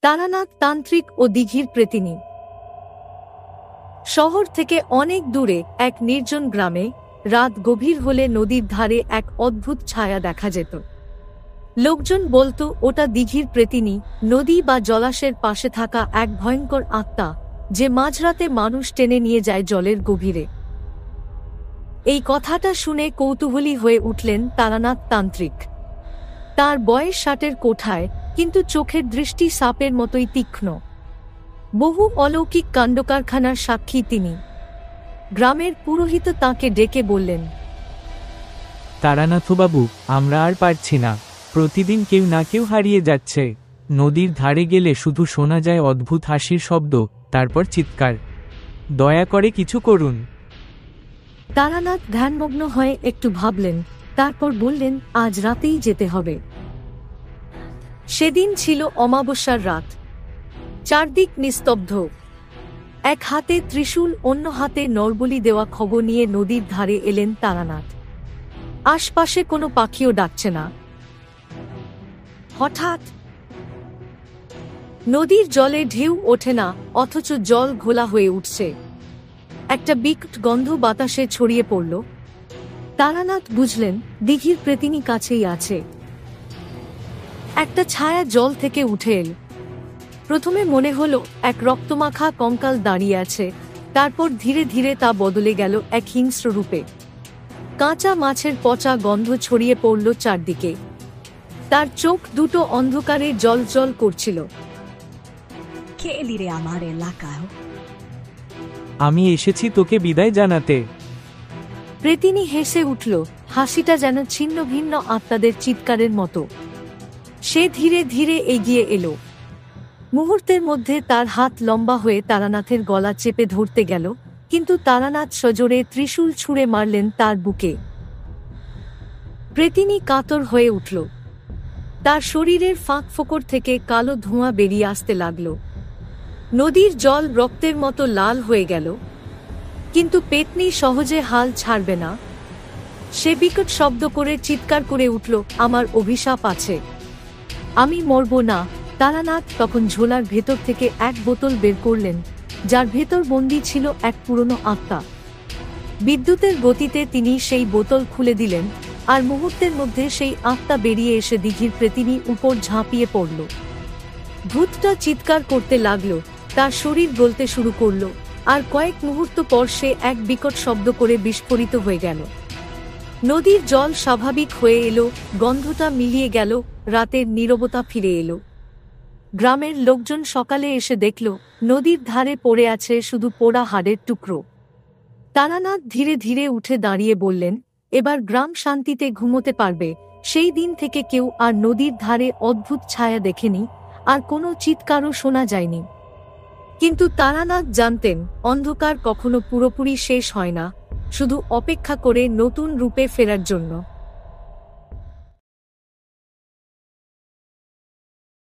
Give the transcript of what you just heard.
তারানাথ তান্ত্রিক ও দিঘির প্রেতিনী। শহর থেকে অনেক দূরে এক নির্জন গ্রামে রাত গভীর হলে নদীর ধারে এক অদ্ভুত ছায়া দেখা যেত। লোকজন বলতো ওটা দিঘির প্রেতিনী, নদী বা জলাশয়ের পাশে থাকা এক ভয়ঙ্কর আত্মা যে মাঝরাতে মানুষ টেনে নিয়ে যায় জলের গভীরে। এই কথাটা শুনে কৌতূহলী হয়ে উঠলেন তারানাথ তান্ত্রিক। তার বয়স 60-এর কোঠায়, কিন্তু চোখের দৃষ্টি সাপের মতোই তীক্ষ্ণ। বহু অলৌকিক কাণ্ডকারখানার সাক্ষী তিনি। গ্রামের পুরোহিত তাঁকে ডেকে বললেন, তারানাথবাবু, আমরা আর পারছি না। প্রতিদিন কেউ না কেউ হারিয়ে যাচ্ছে। নদীর ধারে গেলে শুধু শোনা যায় অদ্ভুত হাসির শব্দ, তারপর চিৎকার। দয়া করে কিছু করুন। তারানাথ ধ্যানমগ্ন হয়ে একটু ভাবলেন, তারপর বললেন, আজ রাতেই যেতে হবে। সেদিন ছিল অমাবস্যার রাত। চারদিক নিস্তব্ধ। এক হাতে ত্রিশূল, অন্য হাতে নরবলি দেওয়া খবর নিয়ে নদীর ধারে এলেন তারানাথ। আশপাশে কোনো পাখিও ডাকছে না। হঠাৎ নদীর জলে ঢেউ ওঠে না, অথচ জল ঘোলা হয়ে উঠছে। একটা বিকট গন্ধ বাতাসে ছড়িয়ে পড়ল। তারানাথ বুঝলেন দিঘির প্রেতিনী কাছেই আছে। একটা ছায়া জল থেকে উঠে এল। প্রথমে মনে হলো এক রক্তমাখা কঙ্কাল দাঁড়িয়ে আছে, তারপর ধীরে ধীরে তা বদলে গেল এক হিংস্র রূপে। কাঁচা মাছের পচা গন্ধ ছড়িয়ে পড়ল চারদিকে। তার চোখ দুটো অন্ধকারে জ্বলজ্বল করছিল। কে এলি রে আমার এলাকায়? আমি এসেছি তোকে বিদায় জানাতে। প্রেতিনী হেসে উঠল, হাসিটা যেন ছিন্ন ভিন্ন আত্মাদের চিৎকারের মতো। সে ধীরে ধীরে এগিয়ে এলো। মুহূর্তের মধ্যে তার হাত লম্বা হয়ে তারানাথের গলা চেপে ধরতে গেল, কিন্তু তারানাথ সজোরে ত্রিশূল ছুঁড়ে মারলেন তার বুকে। প্রেতিনী কাতর হয়ে উঠল। তার শরীরের ফাঁক ফোকর থেকে কালো ধোঁয়া বেরিয়ে আসতে লাগল। নদীর জল রক্তের মতো লাল হয়ে গেল, কিন্তু পেতনি সহজে হাল ছাড়বে না। সে বিকট শব্দ করে চিৎকার করে উঠল, আমার অভিশাপ আছে, আমি মরব না। তারানাথ তখন ঝোলার ভেতর থেকে এক বোতল বের করলেন, যার ভেতর বন্দী ছিল এক পুরনো আত্মা। বিদ্যুতের গতিতে তিনি সেই বোতল খুলে দিলেন, আর মুহূর্তের মধ্যে সেই আত্মা বেরিয়ে এসে দিঘির প্রেতিনীর উপর ঝাঁপিয়ে পড়ল। ভূতটা চিৎকার করতে লাগল, তার শরীর গলতে শুরু করল, আর কয়েক মুহূর্ত পর সে এক বিকট শব্দ করে বিস্ফোরিত হয়ে গেল। নদীর জল স্বাভাবিক হয়ে এলো, গন্ধটা মিলিয়ে গেল, রাতের নীরবতা ফিরে এলো। গ্রামের লোকজন সকালে এসে দেখল নদীর ধারে পড়ে আছে শুধু পোড়া হাড়ের টুকরো। তারানাথ ধীরে ধীরে উঠে দাঁড়িয়ে বললেন, এবার গ্রাম শান্তিতে ঘুমোতে পারবে। সেই দিন থেকে কেউ আর নদীর ধারে অদ্ভুত ছায়া দেখেনি, আর কোনো চিৎকারও শোনা যায়নি। কিন্তু তারানাথ জানতেন অন্ধকার কখনো পুরোপুরি শেষ হয় না, শুধু অপেক্ষা করে নতুন রূপে ফেরার জন্য।